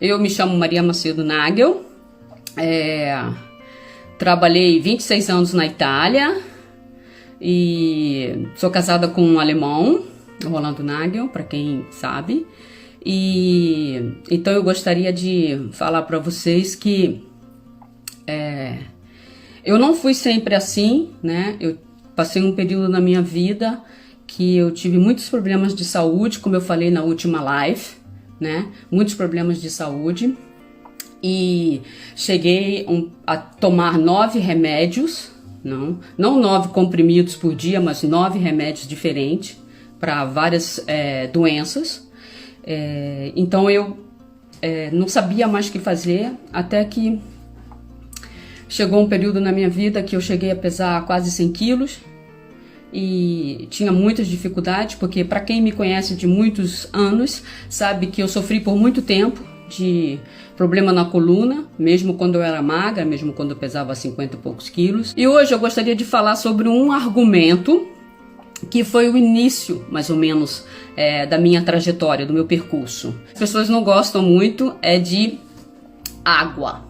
Eu me chamo Maria Macedo Nagel, trabalhei 26 anos na Itália e sou casada com um alemão, Rolando Nagel, para quem sabe. E então eu gostaria de falar para vocês que eu não fui sempre assim, né? Eu passei um período na minha vida que eu tive muitos problemas de saúde, como eu falei na última live, né? Muitos problemas de saúde. E cheguei a tomar 9 remédios, não 9 comprimidos por dia, mas 9 remédios diferentes para várias doenças. Então eu não sabia mais o que fazer, até que chegou um período na minha vida que eu cheguei a pesar quase 100 quilos e tinha muitas dificuldades, porque para quem me conhece de muitos anos, sabe que eu sofri por muito tempo de problema na coluna, mesmo quando eu era magra, mesmo quando eu pesava 50 e poucos quilos. E hoje eu gostaria de falar sobre um argumento que foi o início, mais ou menos, da minha trajetória, do meu percurso. As pessoas não gostam muito de água,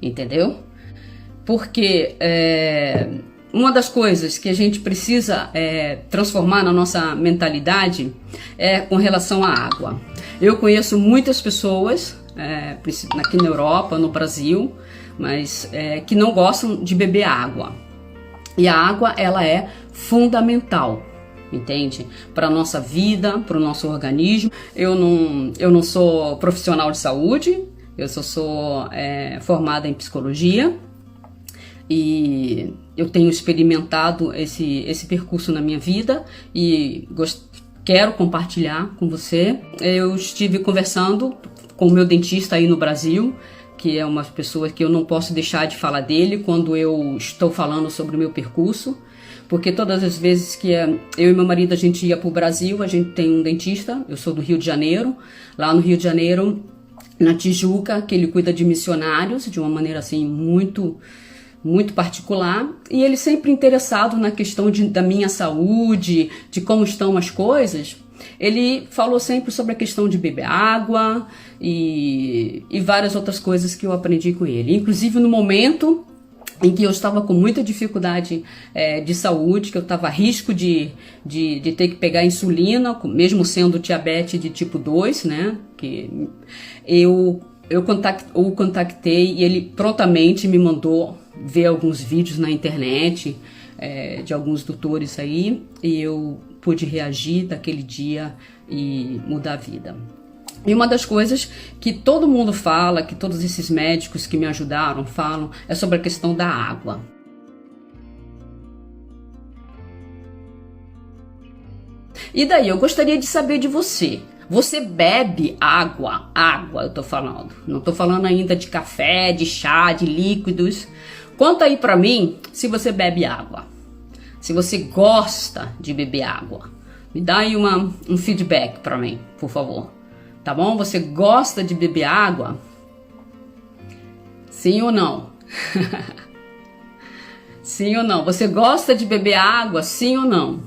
entendeu? Porque uma das coisas que a gente precisa transformar na nossa mentalidade é com relação à água. Eu conheço muitas pessoas, aqui na Europa, no Brasil, mas que não gostam de beber água. E a água, ela é fundamental, entende? Para a nossa vida, para o nosso organismo. Eu não sou profissional de saúde, eu só sou formada em psicologia. E eu tenho experimentado esse percurso na minha vida e quero compartilhar com você. Eu estive conversando com o meu dentista aí no Brasil, que é uma pessoa que eu não posso deixar de falar dele quando eu estou falando sobre o meu percurso, porque todas as vezes que eu e meu marido a gente ia para o Brasil, a gente tem um dentista. Eu sou do Rio de Janeiro, lá no Rio de Janeiro, na Tijuca, que ele cuida de missionários de uma maneira assim muito particular, e ele sempre interessado na questão da minha saúde, de como estão as coisas. Ele falou sempre sobre a questão de beber água e várias outras coisas que eu aprendi com ele. Inclusive no momento em que eu estava com muita dificuldade de saúde, que eu estava a risco de ter que pegar insulina, mesmo sendo diabetes de tipo 2, né? Que eu o contactei e ele prontamente me mandou ver alguns vídeos na internet de alguns doutores aí, e eu pude reagir daquele dia e mudar a vida. E uma das coisas que todo mundo fala, que todos esses médicos que me ajudaram falam, é sobre a questão da água. E daí, eu gostaria de saber de você. Você bebe água? Água, eu tô falando. Não tô falando ainda de café, de chá, de líquidos. Conta aí pra mim se você bebe água. Se você gosta de beber água. Me dá aí um feedback pra mim, por favor. Tá bom? Você gosta de beber água? Sim ou não? Sim ou não? Você gosta de beber água? Sim ou não?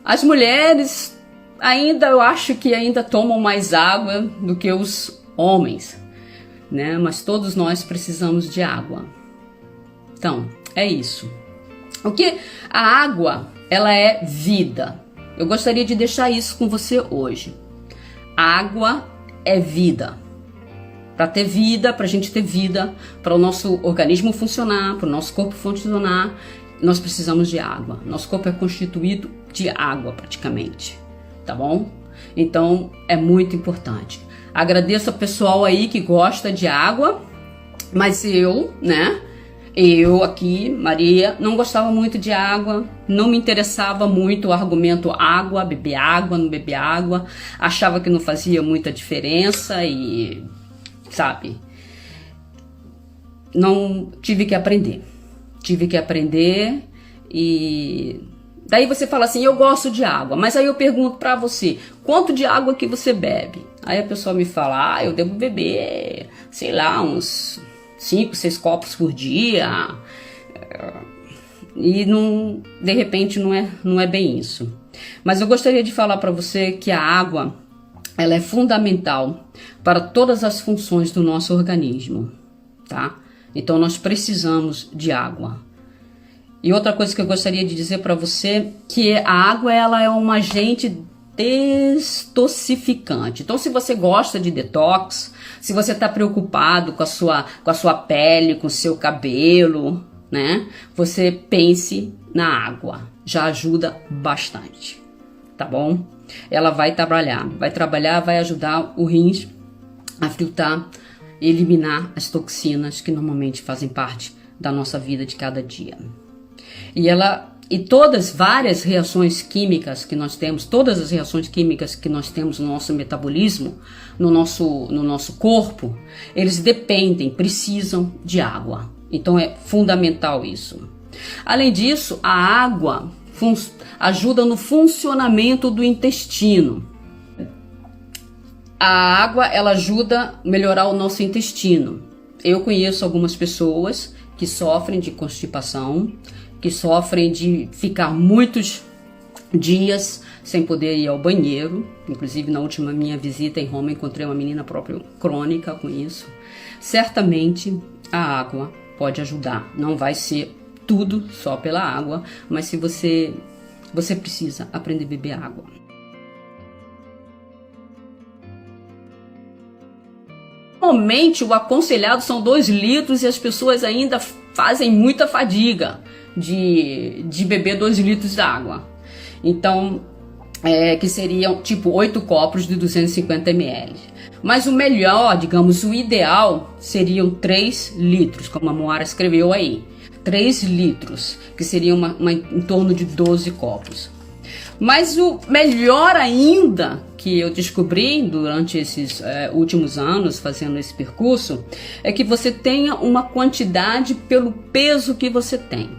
As mulheres eu acho que ainda tomam mais água do que os homens, né? Mas todos nós precisamos de água. Então, é isso. Porque a água, ela é vida. Eu gostaria de deixar isso com você hoje. Água é vida. Para ter vida, para a gente ter vida, para o nosso organismo funcionar, para o nosso corpo funcionar, nós precisamos de água. Nosso corpo é constituído de água praticamente, tá bom? Então é muito importante. Agradeço ao pessoal aí que gosta de água, mas eu aqui, Maria, não gostava muito de água, não me interessava muito o argumento água, beber água, não beber água, achava que não fazia muita diferença e, sabe, não tive que aprender e daí você fala assim, eu gosto de água, mas aí eu pergunto pra você, quanto de água que você bebe? Aí a pessoa me fala, eu devo beber, sei lá, uns 5, 6 copos por dia, e não, de repente não é bem isso. Mas eu gostaria de falar para você que a água, ela é fundamental para todas as funções do nosso organismo, tá? Então nós precisamos de água. E outra coisa que eu gostaria de dizer para você, que a água ela é um agente destoxificante. Então, se você gosta de detox, se você está preocupado com a sua pele, com o seu cabelo, né? Você pense na água. Já ajuda bastante, tá bom? Ela vai ajudar o rins a filtrar e eliminar as toxinas que normalmente fazem parte da nossa vida de cada dia. E todas várias reações químicas que nós temos, todas as reações químicas que nós temos no nosso metabolismo, no nosso corpo, eles precisam de água. Então é fundamental isso. Além disso, a água ajuda no funcionamento do intestino. A água ela ajuda a melhorar o nosso intestino. Eu conheço algumas pessoas que sofrem de constipação, que sofrem de ficar muitos dias sem poder ir ao banheiro. Inclusive, na última minha visita em Roma, encontrei uma menina própria crônica com isso. Certamente, a água pode ajudar. Não vai ser tudo só pela água, mas se você precisa aprender a beber água. Normalmente, o aconselhado são 2 litros e as pessoas ainda fazem muita fadiga de beber 2 litros de água. Então, que seriam tipo 8 copos de 250 ml. Mas o melhor, digamos, o ideal seriam 3 litros, como a Moara escreveu aí. 3 litros, que seria em torno de 12 copos. Mas o melhor ainda que eu descobri durante esses últimos anos fazendo esse percurso é que você tenha uma quantidade pelo peso que você tem,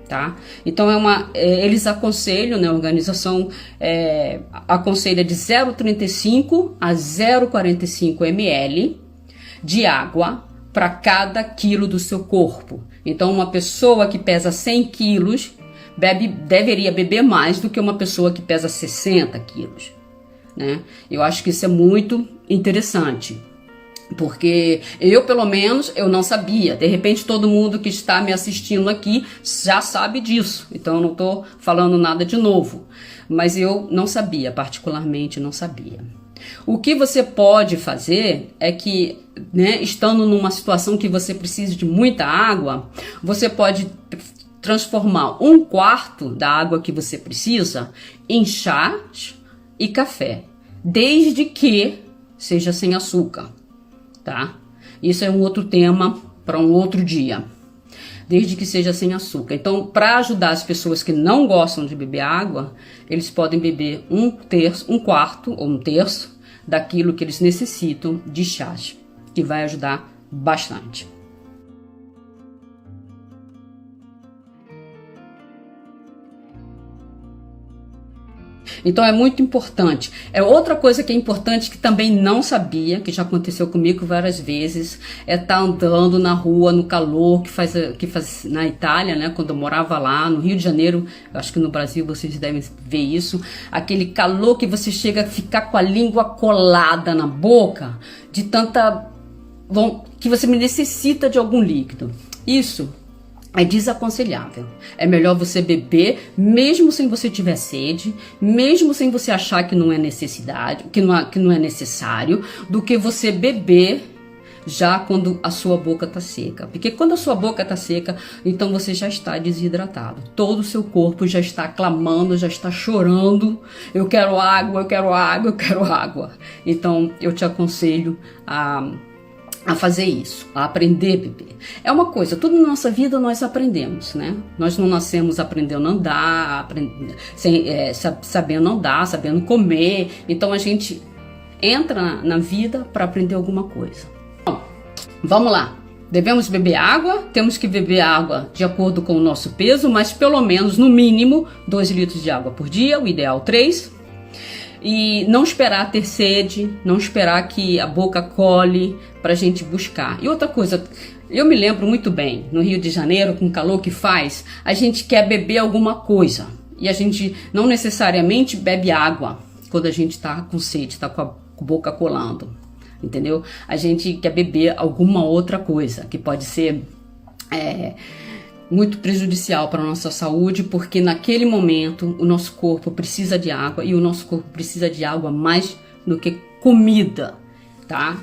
tá? Então eles aconselham, né, a organização aconselha de 0,35 a 0,45 ml de água para cada quilo do seu corpo. Então uma pessoa que pesa 100 quilos deveria beber mais do que uma pessoa que pesa 60 quilos, né? Eu acho que isso é muito interessante, porque pelo menos, eu não sabia. De repente, todo mundo que está me assistindo aqui já sabe disso, então eu não estou falando nada de novo, mas eu não sabia, particularmente não sabia. O que você pode fazer é que, né, estando numa situação que você precisa de muita água, você pode transformar 1/4 da água que você precisa em chás e café, desde que seja sem açúcar, tá? Isso é um outro tema para um outro dia, desde que seja sem açúcar. Então, para ajudar as pessoas que não gostam de beber água, eles podem beber 1/4 ou 1/3 daquilo que eles necessitam de chás, que vai ajudar bastante. Então é muito importante. Outra coisa que é importante, que também não sabia, que já aconteceu comigo várias vezes, é estar andando na rua no calor que faz na Itália, né? Quando eu morava lá, no Rio de Janeiro, eu acho que no Brasil vocês devem ver isso, aquele calor que você chega a ficar com a língua colada na boca, de tanta que você necessita de algum líquido. Isso é desaconselhável. É melhor você beber mesmo sem você tiver sede, mesmo sem você achar que não é necessidade, que não é necessário, do que você beber já quando a sua boca está seca. Porque quando a sua boca está seca, então você já está desidratado. Todo o seu corpo já está clamando, já está chorando. Eu quero água, eu quero água, eu quero água. Então eu te aconselho a fazer isso, a aprender a beber. É uma coisa, tudo na nossa vida nós aprendemos, né? Nós não nascemos aprendendo a andar, sabendo andar, sabendo comer. Então a gente entra na vida para aprender alguma coisa. Bom, vamos lá. Devemos beber água, temos que beber água de acordo com o nosso peso, mas pelo menos, no mínimo, 2 litros de água por dia, o ideal 3. E não esperar ter sede, não esperar que a boca cole pra gente buscar. E outra coisa, eu me lembro muito bem, no Rio de Janeiro, com o calor que faz, a gente quer beber alguma coisa. E a gente não necessariamente bebe água quando a gente tá com sede, tá com boca colando, entendeu? A gente quer beber alguma outra coisa que pode ser muito prejudicial para a nossa saúde, porque naquele momento o nosso corpo precisa de água e o nosso corpo precisa de água mais do que comida, tá?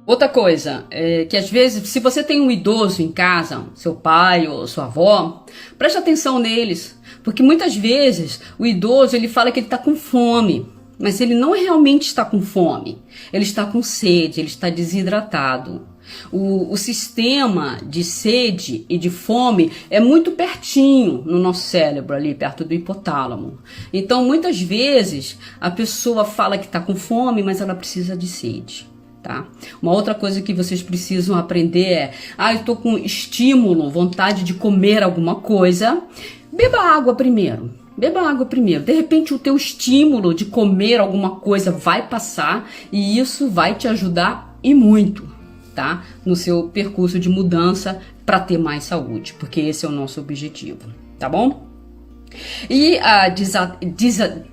Outra coisa, que às vezes, se você tem um idoso em casa, seu pai ou sua avó, preste atenção neles, porque muitas vezes o idoso ele fala que ele está com fome, mas ele não realmente está com fome, ele está com sede, ele está desidratado. O sistema de sede e de fome é muito pertinho no nosso cérebro, ali perto do hipotálamo. Então, muitas vezes, a pessoa fala que está com fome, mas ela precisa de sede. Tá? Uma outra coisa que vocês precisam aprender é: eu estou com estímulo, vontade de comer alguma coisa. Beba água primeiro. Beba água primeiro. De repente o teu estímulo de comer alguma coisa vai passar e isso vai te ajudar e muito, tá? No seu percurso de mudança para ter mais saúde, porque esse é o nosso objetivo, tá bom? E a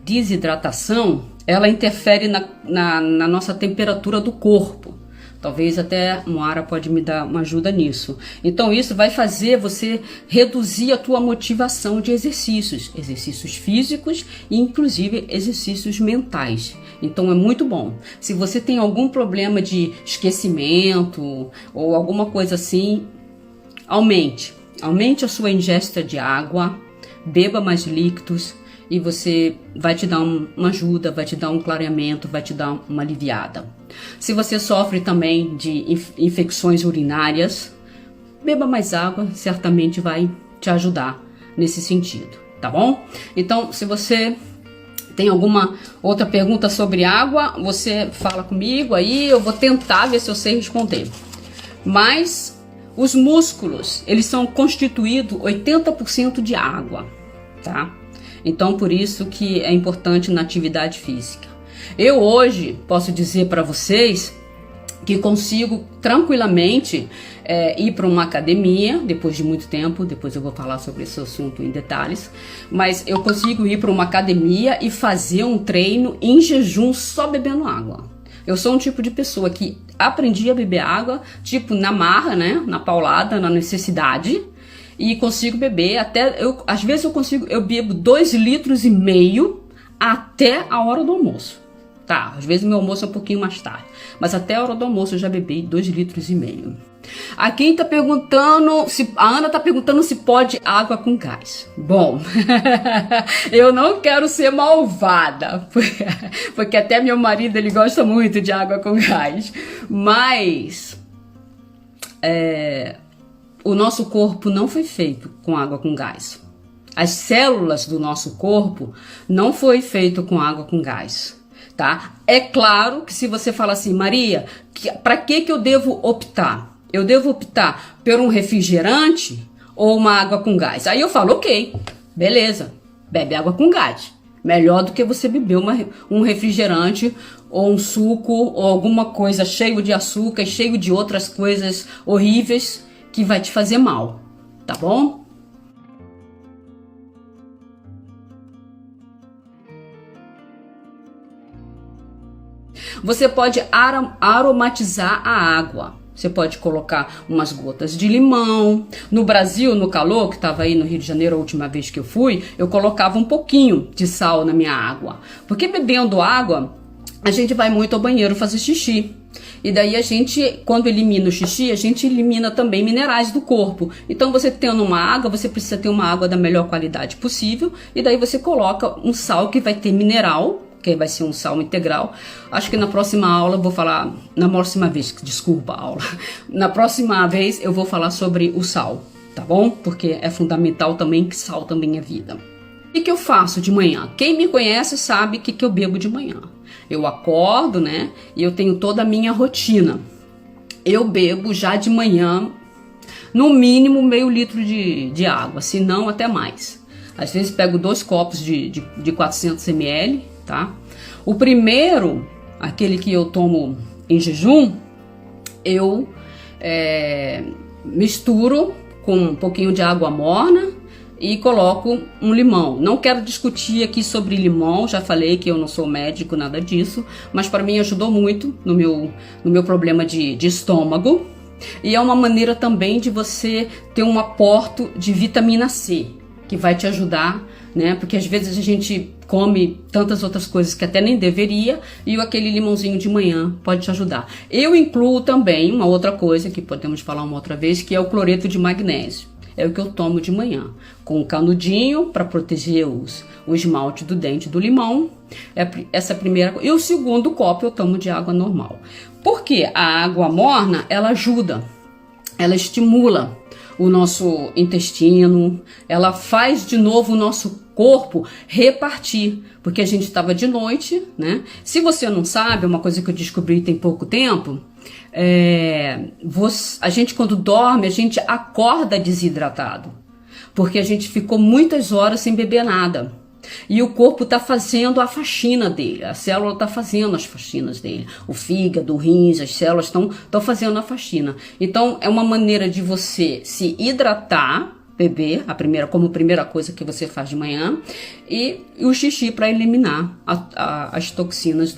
desidratação, ela interfere na nossa temperatura do corpo. Talvez até Moara pode me dar uma ajuda nisso. Então isso vai fazer você reduzir a tua motivação de exercícios físicos e inclusive exercícios mentais. Então é muito bom. Se você tem algum problema de esquecimento ou alguma coisa assim, aumente a sua ingesta de água, beba mais líquidos e você vai te dar uma ajuda, vai te dar um clareamento, vai te dar uma aliviada. Se você sofre também de infecções urinárias, beba mais água, certamente vai te ajudar nesse sentido, tá bom? Então, se você tem alguma outra pergunta sobre água, você fala comigo aí, eu vou tentar ver se eu sei responder. Mas os músculos, eles são constituídos 80% de água, tá? Então, por isso que é importante na atividade física. Eu hoje posso dizer para vocês que consigo tranquilamente ir para uma academia, depois de muito tempo, depois eu vou falar sobre esse assunto em detalhes, mas eu consigo ir para uma academia e fazer um treino em jejum só bebendo água. Eu sou um tipo de pessoa que aprendi a beber água, tipo na marra, né, na paulada, na necessidade, e consigo beber às vezes eu bebo 2,5 litros até a hora do almoço. Tá, às vezes meu almoço é um pouquinho mais tarde, mas até a hora do almoço eu já bebi 2,5 litros. A quem tá perguntando, a Ana tá perguntando se pode água com gás. Bom, eu não quero ser malvada, porque até meu marido ele gosta muito de água com gás, mas o nosso corpo não foi feito com água com gás. As células do nosso corpo não foi feito com água com gás. Tá? É claro que se você fala assim, Maria, para que eu devo optar? Eu devo optar por um refrigerante ou uma água com gás? Aí eu falo, ok, beleza, bebe água com gás. Melhor do que você beber um refrigerante ou um suco ou alguma coisa cheio de açúcar, cheio de outras coisas horríveis que vai te fazer mal, tá bom? Você pode aromatizar a água. Você pode colocar umas gotas de limão. No Brasil, no calor, que estava aí no Rio de Janeiro a última vez que eu fui, eu colocava um pouquinho de sal na minha água. Porque bebendo água, a gente vai muito ao banheiro fazer xixi. E daí a gente, quando elimina o xixi, a gente elimina também minerais do corpo. Então você tendo uma água, você precisa ter uma água da melhor qualidade possível. E daí você coloca um sal que vai ter mineral, que vai ser um sal integral. Acho que na próxima aula eu vou falar, na próxima vez eu vou falar sobre o sal, tá bom? Porque é fundamental também, que sal também é vida. O que eu faço de manhã? Quem me conhece sabe o que eu bebo de manhã. Eu acordo, né? E eu tenho toda a minha rotina. Eu bebo já de manhã, no mínimo meio litro de água, se não até mais. Às vezes pego 2 copos de 400 ml, tá? O primeiro, aquele que eu tomo em jejum, eu misturo com um pouquinho de água morna e coloco um limão. Não quero discutir aqui sobre limão, já falei que eu não sou médico, nada disso, mas para mim ajudou muito no meu problema de estômago. E é uma maneira também de você ter um aporte de vitamina C, que vai te ajudar, né? Porque às vezes a gente come tantas outras coisas que até nem deveria, e aquele limãozinho de manhã pode te ajudar. Eu incluo também uma outra coisa, que podemos falar uma outra vez, que é o cloreto de magnésio. É o que eu tomo de manhã, com um canudinho para proteger o esmalte do dente do limão. Essa é a primeira coisa. E o segundo copo eu tomo de água normal. Porque a água morna, ela ajuda, ela estimula o nosso intestino, ela faz de novo o nosso corpo repartir, porque a gente estava de noite, né? Se você não sabe, uma coisa que eu descobri tem pouco tempo, a gente quando dorme, a gente acorda desidratado, porque a gente ficou muitas horas sem beber nada. E o corpo está fazendo a faxina dele, a célula está fazendo as faxinas dele, o fígado, o rins, as células estão fazendo a faxina. Então é uma maneira de você se hidratar, beber como primeira coisa que você faz de manhã, e o xixi para eliminar as toxinas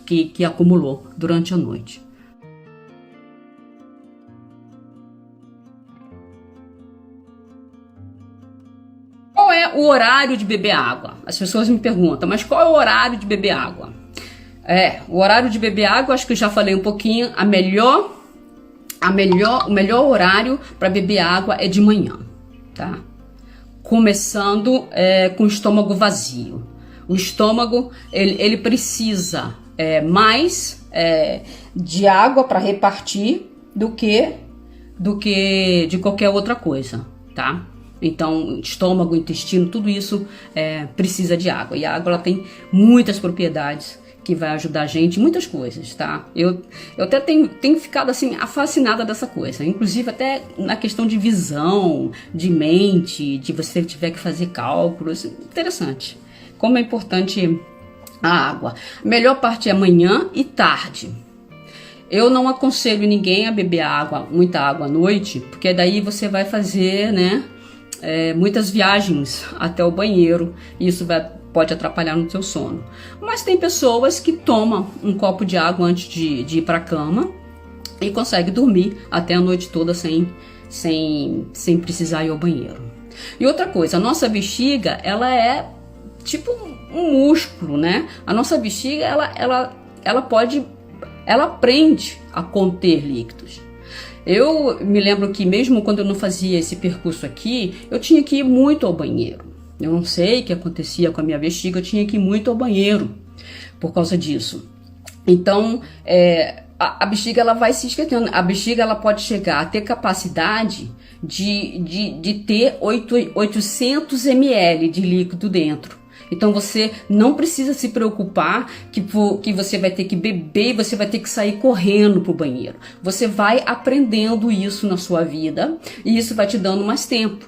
que acumulou durante a noite. Qual é o horário de beber água? As pessoas me perguntam, mas qual é o horário de beber água? O horário de beber água, acho que eu já falei um pouquinho, o melhor horário para beber água é de manhã, tá? Começando com o estômago vazio. O estômago, ele precisa mais de água para repartir do que de qualquer outra coisa, tá? Então, estômago, intestino, tudo isso precisa de água. E a água ela tem muitas propriedades que vai ajudar a gente em muitas coisas, tá? Eu até tenho ficado assim, fascinada dessa coisa. Inclusive até na questão de visão, de mente, de você tiver que fazer cálculos. Interessante. Como é importante a água. A melhor parte é manhã e tarde. Eu não aconselho ninguém a beber muita água à noite, porque daí você vai fazer, né? Muitas viagens até o banheiro, e isso pode atrapalhar no seu sono. Mas tem pessoas que tomam um copo de água antes de ir para a cama e conseguem dormir até a noite toda sem precisar ir ao banheiro. E outra coisa, a nossa bexiga, ela é tipo um músculo, né? A nossa bexiga, ela aprende a conter líquidos. Eu me lembro que mesmo quando eu não fazia esse percurso aqui, eu tinha que ir muito ao banheiro. Eu não sei o que acontecia com a minha bexiga, eu tinha que ir muito ao banheiro por causa disso. Então, a bexiga ela vai se esquentando. A bexiga ela pode chegar a ter capacidade de ter 800 ml de líquido dentro. Então você não precisa se preocupar que você vai ter que beber e você vai ter que sair correndo pro banheiro. Você vai aprendendo isso na sua vida e isso vai te dando mais tempo.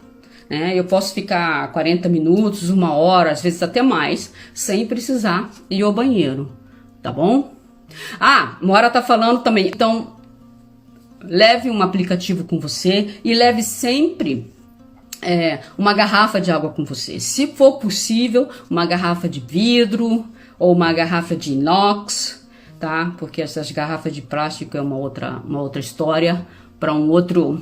Eu posso ficar 40 minutos, 1 hora, às vezes até mais, sem precisar ir ao banheiro, tá bom? Moara tá falando também, então leve um aplicativo com você e leve sempre uma garrafa de água com você. Se for possível, uma garrafa de vidro ou uma garrafa de inox, tá? Porque essas garrafas de plástico é uma outra história para uma outra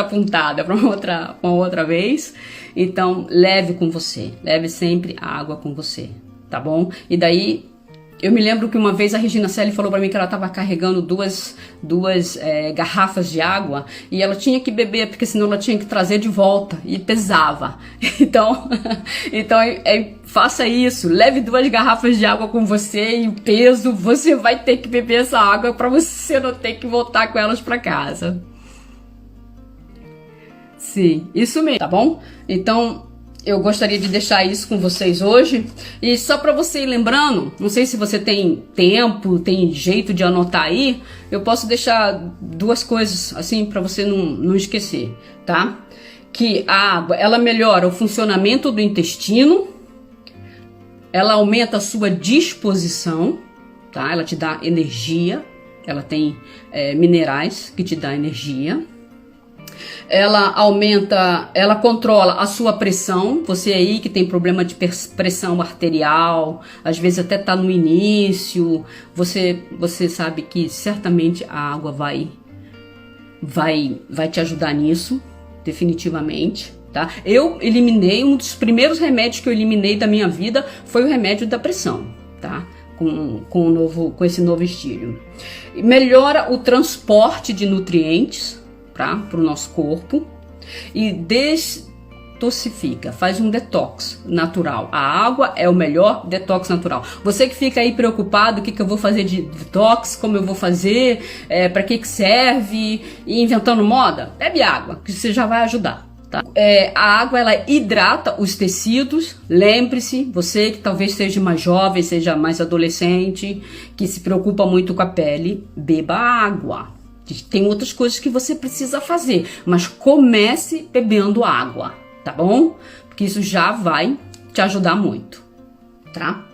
puntada, para uma outra vez. Então, leve com você, leve sempre a água com você, tá bom? E daí eu me lembro que uma vez a Regina Selle falou pra mim que ela estava carregando duas garrafas de água e ela tinha que beber, porque senão ela tinha que trazer de volta e pesava. Então faça isso, leve 2 garrafas de água com você e o peso, você vai ter que beber essa água para você não ter que voltar com elas para casa. Sim, isso mesmo, tá bom? Então eu gostaria de deixar isso com vocês hoje. E só para você ir lembrando, não sei se você tem tempo, tem jeito de anotar aí, eu posso deixar 2 coisas assim para você não esquecer, tá? Que a água, ela melhora o funcionamento do intestino, ela aumenta a sua disposição, tá? Ela te dá energia, ela tem minerais que te dá energia. Ela aumenta, ela controla a sua pressão. Você aí que tem problema de pressão arterial, às vezes até tá no início, você sabe que certamente a água vai te ajudar nisso, definitivamente, tá? Eu eliminei, um dos primeiros remédios que eu eliminei da minha vida foi o remédio da pressão, tá? Com esse novo estilo. Melhora o transporte de nutrientes, tá? Para o nosso corpo e detoxifica, faz um detox natural. A água é o melhor detox natural. Você que fica aí preocupado, o que eu vou fazer de detox, como eu vou fazer, para que serve, e inventando moda, bebe água, que você já vai ajudar. Tá? A água, ela hidrata os tecidos. Lembre-se, você que talvez seja mais jovem, seja mais adolescente, que se preocupa muito com a pele, beba água. Tem outras coisas que você precisa fazer, mas comece bebendo água, tá bom? Porque isso já vai te ajudar muito, tá?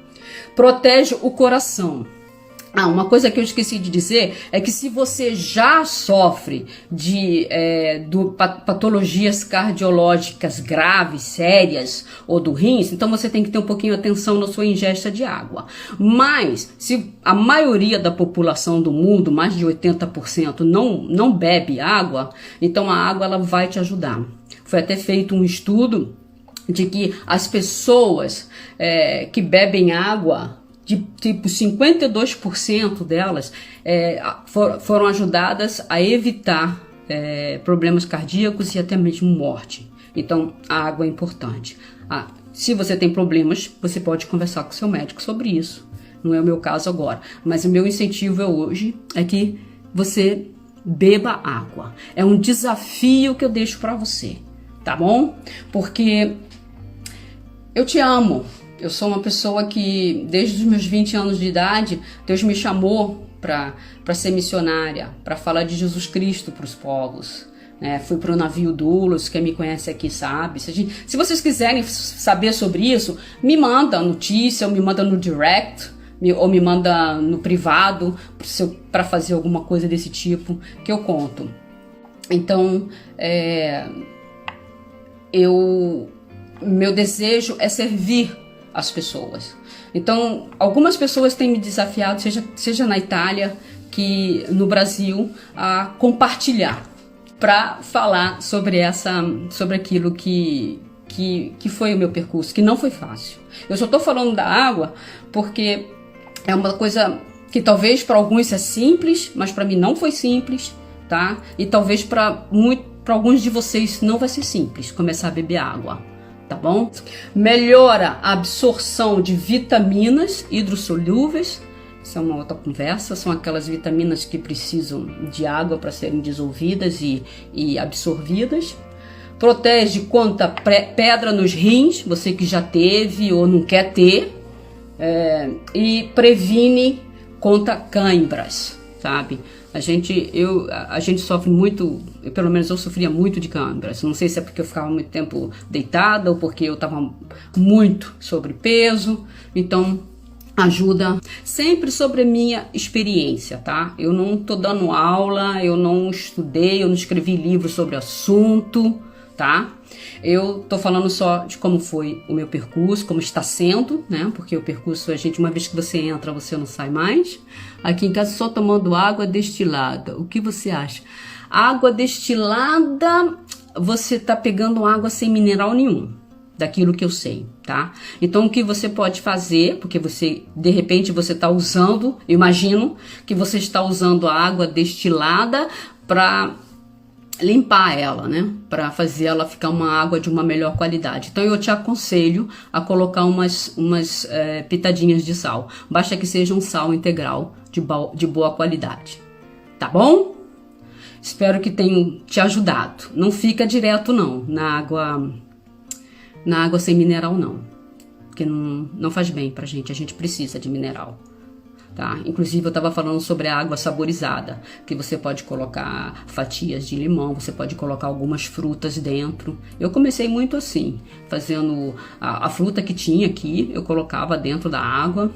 Protege o coração. Uma coisa que eu esqueci de dizer é que se você já sofre de patologias cardiológicas graves, sérias, ou do rins, então você tem que ter um pouquinho de atenção na sua ingesta de água. Mas, se a maioria da população do mundo, mais de 80%, não bebe água, então a água ela vai te ajudar. Foi até feito um estudo de que as pessoas que bebem água, de tipo 52% delas foram ajudadas a evitar problemas cardíacos e até mesmo morte. Então a água é importante. Se você tem problemas, você pode conversar com seu médico sobre isso. Não é o meu caso agora, mas o meu incentivo hoje é que você beba água. É um desafio que eu deixo para você, tá bom? Porque eu te amo. Eu sou uma pessoa que, desde os meus 20 anos de idade, Deus me chamou para ser missionária, para falar de Jesus Cristo para os povos. Fui para o navio Doulos, quem me conhece aqui sabe. Se vocês quiserem saber sobre isso, me manda notícia, ou me manda no direct, ou me manda no privado, para fazer alguma coisa desse tipo, que eu conto. Então, meu desejo é servir as pessoas. Então, algumas pessoas têm me desafiado, seja na Itália, que no Brasil, a compartilhar, para falar sobre aquilo que foi o meu percurso, que não foi fácil. Eu só estou falando da água porque é uma coisa que talvez para alguns é simples, mas para mim não foi simples, tá? E talvez para alguns de vocês não vai ser simples começar a beber água. Tá bom? Melhora a absorção de vitaminas hidrossolúveis. Isso é uma outra conversa. São aquelas vitaminas que precisam de água para serem dissolvidas e absorvidas. Protege contra pedra nos rins, você que já teve ou não quer ter. E previne contra cãibras, sabe? A gente sofre muito, pelo menos eu sofria muito de câimbras. Não sei se é porque eu ficava muito tempo deitada ou porque eu estava muito sobrepeso. Então, ajuda. Sempre sobre a minha experiência, tá? Eu não tô dando aula, eu não estudei, eu não escrevi livro sobre o assunto, tá? Eu tô falando só de como foi o meu percurso, como está sendo, né? Porque o percurso, uma vez que você entra, você não sai mais. Aqui em casa só tomando água destilada. O que você acha? Água destilada, você tá pegando água sem mineral nenhum, daquilo que eu sei, tá? Então o que você pode fazer, porque de repente você tá usando, eu imagino que você está usando a água destilada para limpar ela, né? Para fazer ela ficar uma água de uma melhor qualidade. Então eu te aconselho a colocar umas pitadinhas de sal. Basta que seja um sal integral de boa qualidade. Tá bom? Espero que tenha te ajudado. Não fica direto não na água sem mineral não. Porque não faz bem pra gente. A gente precisa de mineral. Tá? Inclusive eu estava falando sobre a água saborizada, que você pode colocar fatias de limão, você pode colocar algumas frutas dentro. Eu comecei muito assim, fazendo a fruta que tinha aqui, eu colocava dentro da água,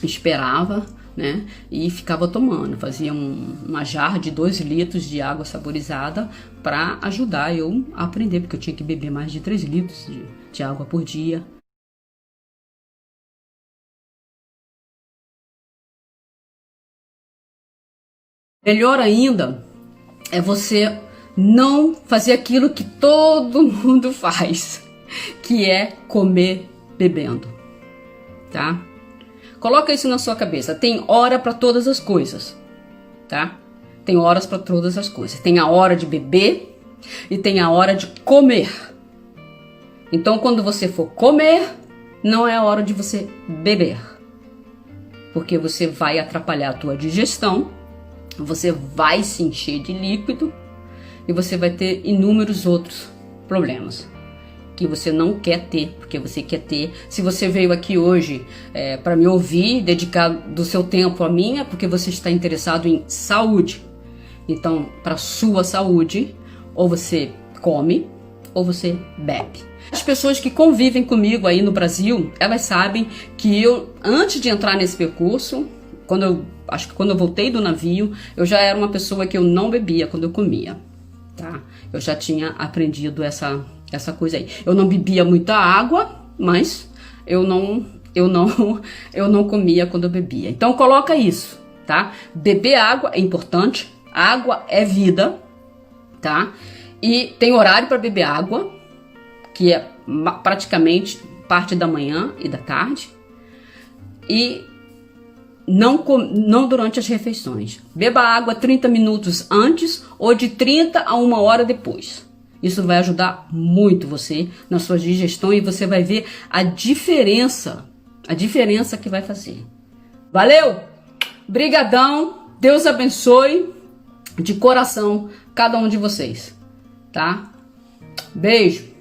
esperava, né? E ficava tomando, fazia uma jarra de 2 litros de água saborizada para ajudar eu a aprender, porque eu tinha que beber mais de 3 litros de água por dia. Melhor ainda é você não fazer aquilo que todo mundo faz, que é comer bebendo, tá? Coloca isso na sua cabeça. Tem hora para todas as coisas, tá? Tem horas para todas as coisas. Tem a hora de beber e tem a hora de comer. Então, quando você for comer, não é a hora de você beber, porque você vai atrapalhar a tua digestão, você vai se encher de líquido e você vai ter inúmeros outros problemas que você não quer ter, porque você quer ter. Se você veio aqui hoje para me ouvir, dedicar do seu tempo a mim, é porque você está interessado em saúde. Então, para sua saúde, ou você come ou você bebe. As pessoas que convivem comigo aí no Brasil, elas sabem que eu, antes de entrar nesse percurso, acho que quando eu voltei do navio, eu já era uma pessoa que eu não bebia quando eu comia, tá? Eu já tinha aprendido essa coisa aí. Eu não bebia muita água, mas eu não comia quando eu bebia. Então coloca isso, tá? Beber água é importante, água é vida, tá? E tem horário para beber água, que é praticamente parte da manhã e da tarde. E não durante as refeições. Beba água 30 minutos antes ou de 30 a 1 hora depois. Isso vai ajudar muito você na sua digestão e você vai ver a diferença que vai fazer. Valeu? Brigadão, Deus abençoe de coração cada um de vocês, tá? Beijo.